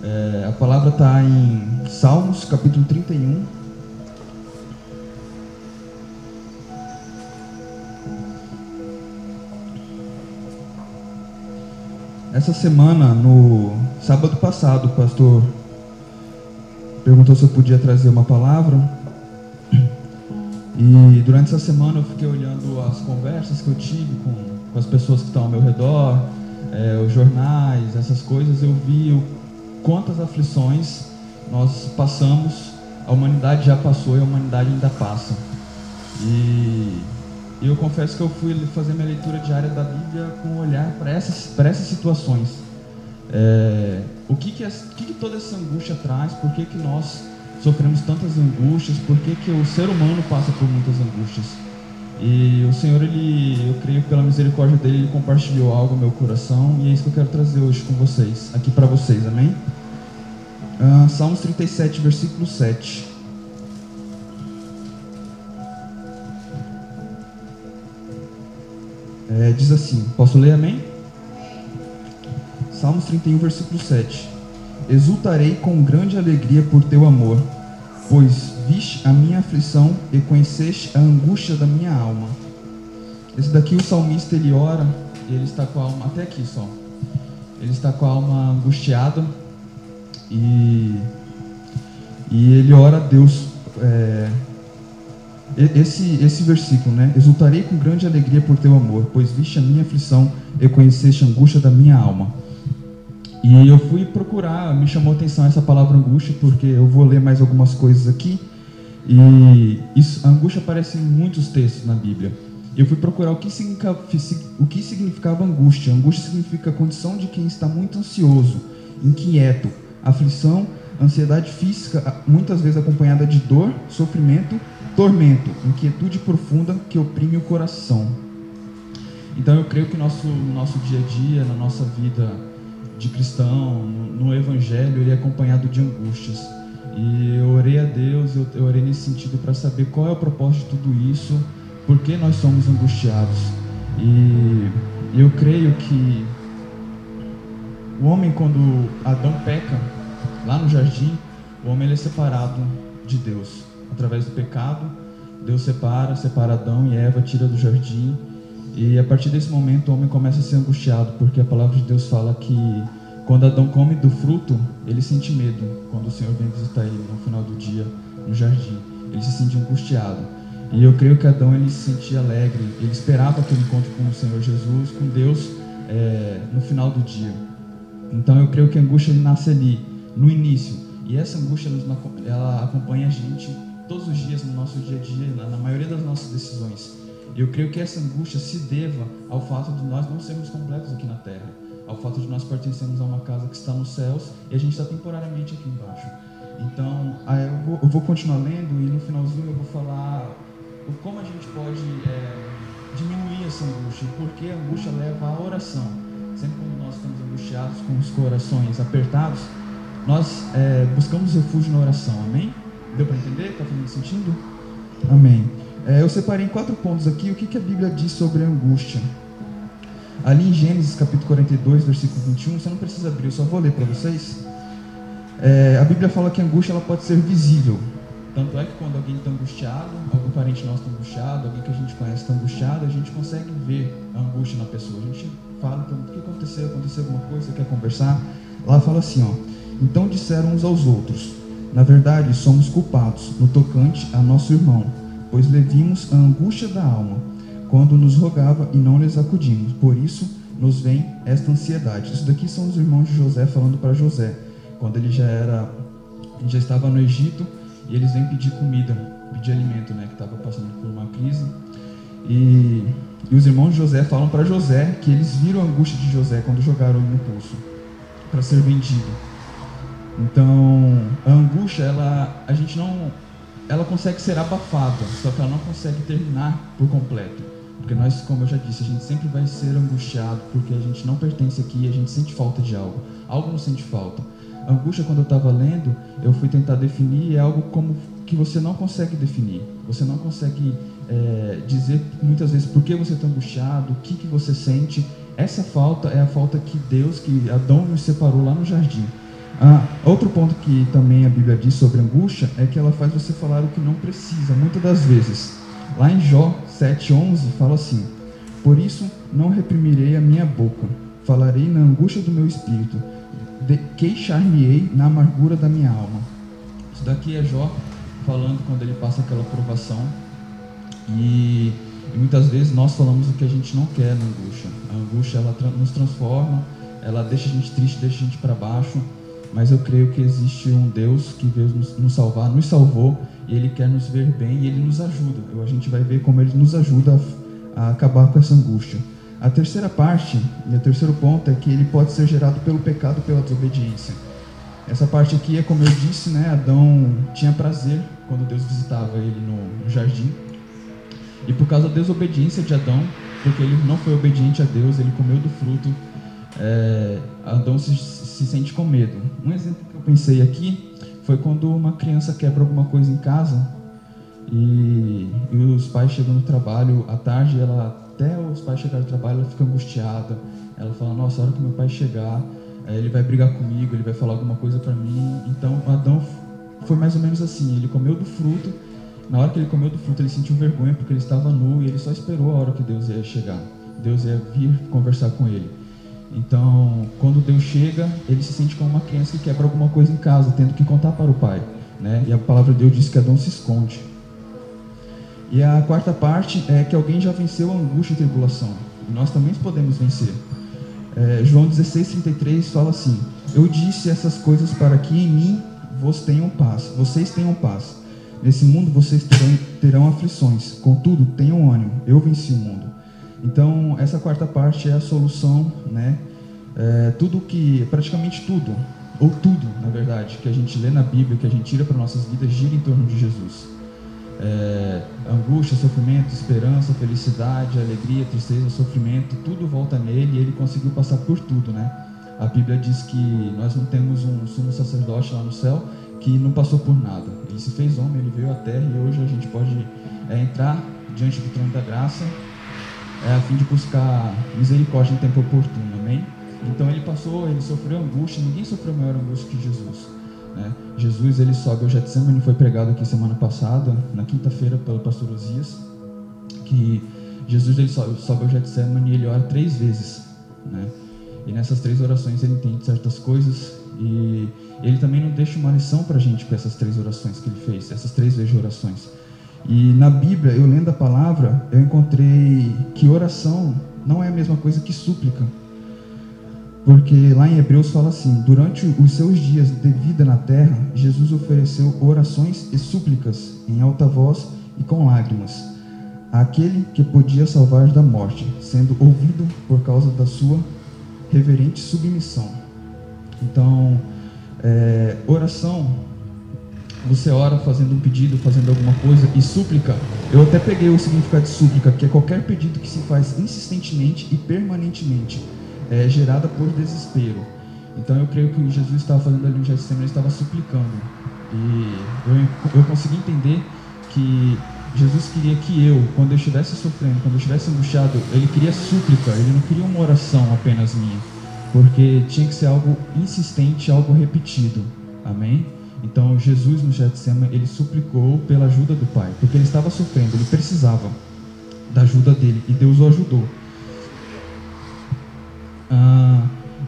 A palavra está em Salmos, capítulo 31. Essa semana, no sábado passado, o pastor perguntou se eu podia trazer uma palavra. E durante essa semana eu fiquei olhando as conversas que eu tive com as pessoas que estão ao meu redor, os jornais, essas coisas. Eu vi quantas aflições nós passamos, a humanidade já passou e a humanidade ainda passa. E eu confesso que eu fui fazer minha leitura diária da Bíblia com um olhar para essas situações. O que toda essa angústia traz? Por que nós sofremos tantas angústias? Por que o ser humano passa por muitas angústias? E o Senhor, eu creio que pela misericórdia dele, ele compartilhou algo no meu coração, e é isso que eu quero trazer hoje com vocês, aqui para vocês, amém? Salmos 37, versículo 7. Diz assim, posso ler, amém? Salmos 31, versículo 7. Exultarei com grande alegria por teu amor, pois viste a minha aflição e conheceste a angústia da minha alma. Esse daqui, o salmista, ele ora, e ele está com a alma, até aqui só, ele está com a alma angustiada, e ele ora a Deus, esse versículo, né? Exultarei com grande alegria por teu amor, pois viste a minha aflição e conheceste a angústia da minha alma. E eu fui procurar, me chamou a atenção essa palavra angústia, porque eu vou ler mais algumas coisas aqui, e a angústia aparece em muitos textos na Bíblia. Eu fui procurar o que significava angústia. Angústia significa a condição de quem está muito ansioso, inquieto, aflição, ansiedade física, muitas vezes acompanhada de dor, sofrimento, tormento, inquietude profunda que oprime o coração. Então eu creio que no nosso dia a dia, na nossa vida de cristão, no evangelho, ele é acompanhado de angústias. E eu orei a Deus, eu orei nesse sentido para saber qual é o propósito de tudo isso, por que nós somos angustiados. E eu creio que o homem, quando Adão peca, lá no jardim, o homem ele é separado de Deus. Através do pecado, Deus separa Adão e Eva, tira do jardim. E a partir desse momento o homem começa a ser angustiado, porque a palavra de Deus fala que quando Adão come do fruto, ele sente medo. Quando o Senhor vem visitar ele no final do dia, no jardim, ele se sente angustiado. E eu creio que Adão, ele se sentia alegre, ele esperava aquele encontro com o Senhor Jesus, com Deus, no final do dia. Então eu creio que a angústia ele nasce ali, no início. E essa angústia ela acompanha a gente todos os dias no nosso dia a dia, na maioria das nossas decisões. Eu creio que essa angústia se deva ao fato de nós não sermos completos aqui na terra, ao fato de nós pertencermos a uma casa que está nos céus e a gente está temporariamente aqui embaixo. Então, eu vou continuar lendo, e no finalzinho eu vou falar como a gente pode diminuir essa angústia, e por que a angústia leva à oração. Sempre quando nós estamos angustiados, com os corações apertados, nós buscamos refúgio na oração, amém? Deu para entender? Está fazendo sentido? Amém. Eu separei em 4 pontos aqui o que a Bíblia diz sobre a angústia. Ali em Gênesis capítulo 42, versículo 21, você não precisa abrir, eu só vou ler para vocês. A Bíblia fala que a angústia ela pode ser visível. Tanto é que quando alguém está angustiado, algum parente nosso está angustiado, alguém que a gente conhece está angustiado, a gente consegue ver a angústia na pessoa. A gente fala, então, o que aconteceu? Aconteceu alguma coisa? Você quer conversar? Lá fala assim, então disseram uns aos outros, na verdade somos culpados no tocante a nosso irmão, pois lhe vimos a angústia da alma, quando nos rogava e não lhes acudimos, por isso nos vem esta ansiedade. Isso daqui são os irmãos de José falando para José, quando ele já estava no Egito, e eles vêm pedir comida, pedir alimento, né, que estava passando por uma crise, e os irmãos de José falam para José que eles viram a angústia de José quando jogaram ele no poço, para ser vendido. Então, a angústia, ela consegue ser abafada, só que ela não consegue terminar por completo. Porque nós, como eu já disse, a gente sempre vai ser angustiado, porque a gente não pertence aqui, a gente sente falta de algo. Algo nos sente falta. A angústia, quando eu estava lendo, eu fui tentar definir, é algo como que você não consegue definir. Você não consegue dizer muitas vezes por que você está angustiado, o que você sente. Essa falta é a falta que Adão nos separou lá no jardim. Outro ponto que também a Bíblia diz sobre angústia é que ela faz você falar o que não precisa, muitas das vezes. Lá em Jó 7:11 fala assim: por isso não reprimirei a minha boca, falarei na angústia do meu espírito, queixar-me-ei na amargura da minha alma. Isso daqui é Jó falando quando ele passa aquela provação, e muitas vezes nós falamos o que a gente não quer na angústia. A angústia, ela nos transforma, ela deixa a gente triste, deixa a gente para baixo, mas eu creio que existe um Deus que veio nos salvar, nos salvou, e Ele quer nos ver bem, e Ele nos ajuda. A gente vai ver como Ele nos ajuda a acabar com essa angústia. A terceira parte, e o terceiro ponto, é que ele pode ser gerado pelo pecado, pela desobediência. Essa parte aqui é como eu disse, né? Adão tinha prazer quando Deus visitava ele no jardim, e por causa da desobediência de Adão, porque ele não foi obediente a Deus, ele comeu do fruto, Adão se sente com medo. Um exemplo que eu pensei aqui foi quando uma criança quebra alguma coisa em casa, e os pais chegam no trabalho à tarde, até os pais chegarem no trabalho, ela fica angustiada, ela fala: nossa, a hora que meu pai chegar, ele vai brigar comigo, ele vai falar alguma coisa para mim. Então Adão foi mais ou menos assim, ele comeu do fruto. Na hora que ele comeu do fruto, ele sentiu vergonha porque ele estava nu, e ele só esperou a hora que Deus ia chegar. Deus ia vir conversar com ele. Então, quando Deus chega, ele se sente como uma criança que quebra alguma coisa em casa, tendo que contar para o pai, né? E a palavra de Deus diz que Adão se esconde. E a quarta parte é que alguém já venceu a angústia e a tribulação, e nós também podemos vencer. João 16:33 fala assim: eu disse essas coisas para que em mim vocês tenham paz. Nesse mundo vocês terão aflições, contudo tenham ânimo, eu venci o mundo. Então essa quarta parte é a solução, né? Praticamente tudo, ou tudo na verdade, que a gente lê na Bíblia, que a gente tira para nossas vidas, gira em torno de Jesus. Angústia, sofrimento, esperança, felicidade, alegria, tristeza, sofrimento, tudo volta nele, e ele conseguiu passar por tudo, né? A Bíblia diz que nós não temos um sumo sacerdote lá no céu que não passou por nada. Ele se fez homem, ele veio à terra, e hoje a gente pode entrar diante do trono da graça a fim de buscar misericórdia em tempo oportuno, amém? Então ele sofreu angústia, ninguém sofreu maior angústia que Jesus, né? Jesus, ele sobe ao Getsemane, foi pregado aqui semana passada, na quinta-feira, pelo pastor Osias, que Jesus, ele sobe ao Getsemane e ele ora 3 vezes, né? E nessas 3 orações ele entende certas coisas, e ele também não deixa uma lição para a gente com essas 3 orações que ele fez, essas 3 vezes de orações. E na Bíblia, eu lendo a palavra, eu encontrei que oração não é a mesma coisa que súplica. Porque lá em Hebreus fala assim: durante os seus dias de vida na terra, Jesus ofereceu orações e súplicas em alta voz e com lágrimas àquele que podia salvar da morte, sendo ouvido por causa da sua reverente submissão. Então, oração, você ora fazendo um pedido, fazendo alguma coisa, e súplica, eu até peguei o significado de súplica, que é qualquer pedido que se faz insistentemente e permanentemente, gerada por desespero. Então eu creio que Jesus estava fazendo ali no Getsemane, ele estava suplicando, e eu consegui entender que Jesus queria que quando eu estivesse sofrendo, quando eu estivesse angustiado, ele queria súplica, ele não queria uma oração apenas minha, porque tinha que ser algo insistente, algo repetido, amém? Então Jesus no Getsemane, ele suplicou pela ajuda do Pai, porque ele estava sofrendo, ele precisava da ajuda dele, e Deus o ajudou.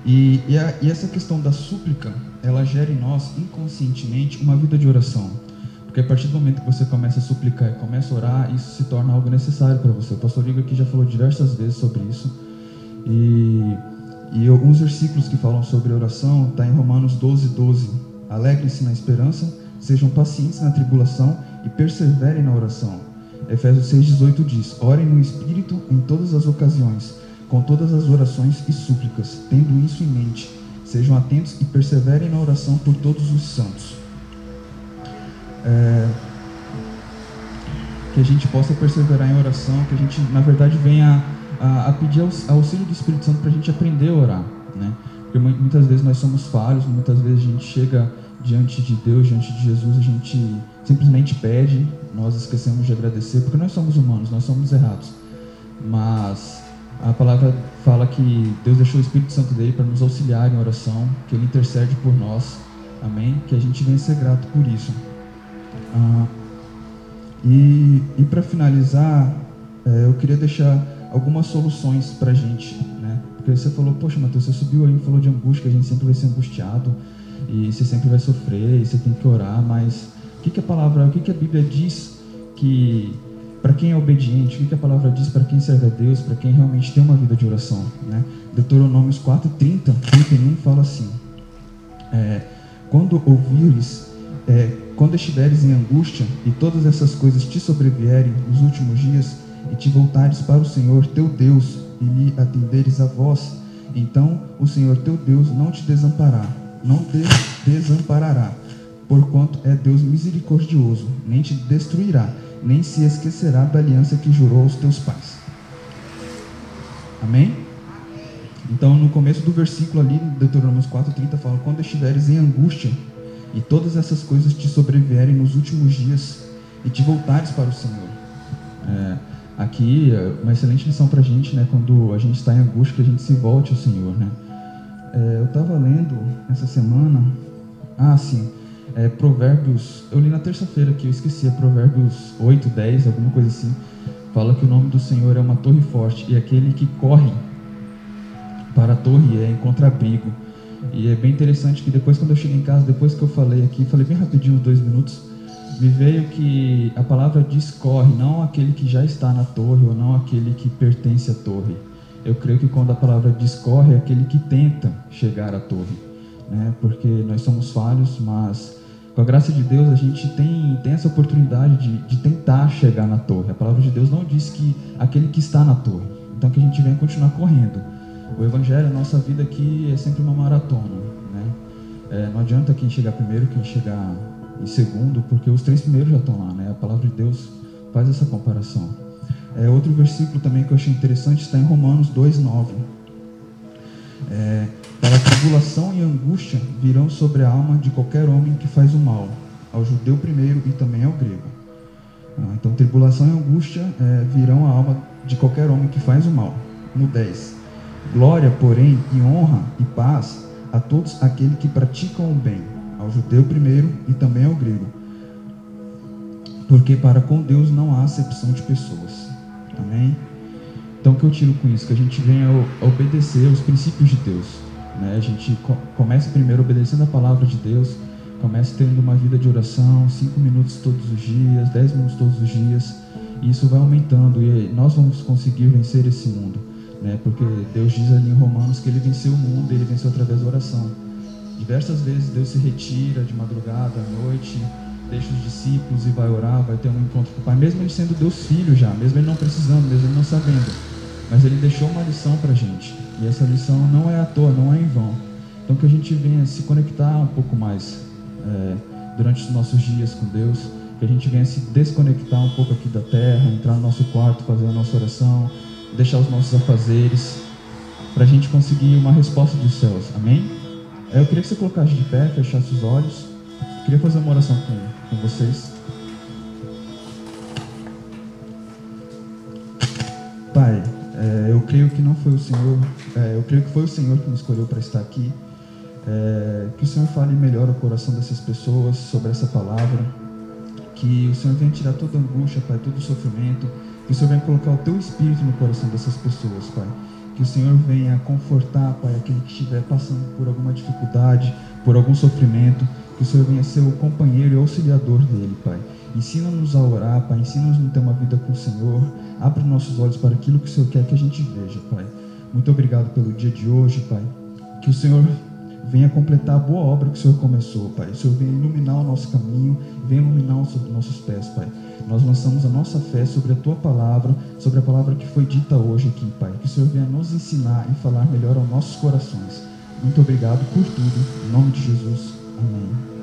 E essa questão da súplica, ela gera em nós inconscientemente uma vida de oração, porque a partir do momento que você começa a suplicar e começa a orar, isso se torna algo necessário para você. O pastor Igor aqui já falou diversas vezes sobre isso, e alguns versículos que falam sobre oração está em Romanos 12:12. Alegrem-se na esperança, sejam pacientes na tribulação e perseverem na oração. Efésios 6:18 diz: orem no Espírito em todas as ocasiões, com todas as orações e súplicas, tendo isso em mente, sejam atentos e perseverem na oração por todos os santos. Que a gente possa perseverar em oração, que a gente, na verdade, venha a pedir auxílio do Espírito Santo para a gente aprender a orar, né? Porque muitas vezes nós somos falhos, muitas vezes a gente chega diante de Deus, diante de Jesus, a gente simplesmente pede, nós esquecemos de agradecer, porque nós somos humanos, nós somos errados. Mas A palavra fala que Deus deixou o Espírito Santo dele para nos auxiliar em oração, que ele intercede por nós, amém? Que a gente venha ser grato por isso. E para finalizar, eu queria deixar algumas soluções para a gente, né? Porque você falou, poxa, Mateus, você subiu aí e falou de angústia, que a gente sempre vai ser angustiado, e você sempre vai sofrer, e você tem que orar, mas o que a Bíblia diz que para quem é obediente, o que a palavra diz para quem serve a Deus, para quem realmente tem uma vida de oração, né? Deuteronômios 4:30, 31 fala assim: quando ouvires, quando estiveres em angústia e todas essas coisas te sobrevierem nos últimos dias e te voltares para o Senhor teu Deus e lhe atenderes a voz, então o Senhor teu Deus não te desamparará, porquanto é Deus misericordioso, nem te destruirá, nem se esquecerá da aliança que jurou aos teus pais. Amém? Então, no começo do versículo ali, Deuteronômio 4:30, fala: quando estiveres em angústia e todas essas coisas te sobrevierem nos últimos dias e te voltares para o Senhor. Aqui, uma excelente lição para a gente, né? Quando a gente está em angústia, que a gente se volte ao Senhor, né? Eu estava lendo essa semana, Provérbios, eu li na terça-feira que eu esqueci, Provérbios 8, 10, alguma coisa assim, fala que o nome do Senhor é uma torre forte, e aquele que corre para a torre encontra abrigo. E é bem interessante que depois, quando eu cheguei em casa, depois que eu falei bem rapidinho, 2 minutos, me veio que a palavra diz corre, não aquele que já está na torre, ou não aquele que pertence à torre. Eu creio que quando a palavra diz corre, é aquele que tenta chegar à torre, né? Porque nós somos falhos, mas com a graça de Deus a gente tem essa oportunidade de tentar chegar na torre. A palavra de Deus não diz que aquele que está na torre, então que a gente venha continuar correndo. O Evangelho, a nossa vida aqui é sempre uma maratona, né? Não adianta quem chegar primeiro, quem chegar em segundo, porque os 3 primeiros já estão lá, né? A palavra de Deus faz essa comparação. Outro versículo também que eu achei interessante está em Romanos 2:9. Para a tribulação e angústia virão sobre a alma de qualquer homem que faz o mal, ao judeu primeiro e também ao grego. Então, tribulação e angústia virão à alma de qualquer homem que faz o mal. No 10. Glória, porém, e honra e paz a todos aqueles que praticam o bem, ao judeu primeiro e também ao grego. Porque para com Deus não há acepção de pessoas. Amém? Então, o que eu tiro com isso? Que a gente venha a obedecer aos princípios de Deus, né? A gente começa primeiro obedecendo a palavra de Deus, começa tendo uma vida de oração, 5 minutos todos os dias, 10 minutos todos os dias, e isso vai aumentando, e nós vamos conseguir vencer esse mundo, né? Porque Deus diz ali em Romanos que Ele venceu o mundo, Ele venceu através da oração. Diversas vezes Deus se retira de madrugada, à noite, deixa os discípulos e vai orar, vai ter um encontro com o Pai, mesmo Ele sendo Deus Filho já, mesmo Ele não precisando, mesmo Ele não sabendo, mas Ele deixou uma lição para a gente, e essa lição não é à toa, não é em vão. Então que a gente venha se conectar um pouco mais durante os nossos dias com Deus, que a gente venha se desconectar um pouco aqui da terra, entrar no nosso quarto, fazer a nossa oração, deixar os nossos afazeres, para a gente conseguir uma resposta dos céus. Amém? Eu queria que você colocasse de pé, fechasse os olhos. Eu queria fazer uma oração com vocês. Pai, eu creio que não foi o Senhor, eu creio que foi o Senhor que me escolheu para estar aqui. Que o Senhor fale melhor o coração dessas pessoas sobre essa palavra. Que o Senhor venha tirar toda a angústia, Pai, todo o sofrimento. Que o Senhor venha colocar o Teu Espírito no coração dessas pessoas, Pai. Que o Senhor venha confortar, Pai, aquele que estiver passando por alguma dificuldade, por algum sofrimento. Que o Senhor venha ser o companheiro e auxiliador dele, Pai. Ensina-nos a orar, Pai. Ensina-nos a ter uma vida com o Senhor. Abre nossos olhos para aquilo que o Senhor quer que a gente veja, Pai. Muito obrigado pelo dia de hoje, Pai. Que o Senhor venha completar a boa obra que o Senhor começou, Pai. O Senhor venha iluminar o nosso caminho, venha iluminar os nossos pés, Pai. Nós lançamos a nossa fé sobre a Tua palavra, sobre a palavra que foi dita hoje aqui, Pai. Que o Senhor venha nos ensinar e falar melhor aos nossos corações. Muito obrigado por tudo. Em nome de Jesus. Amém.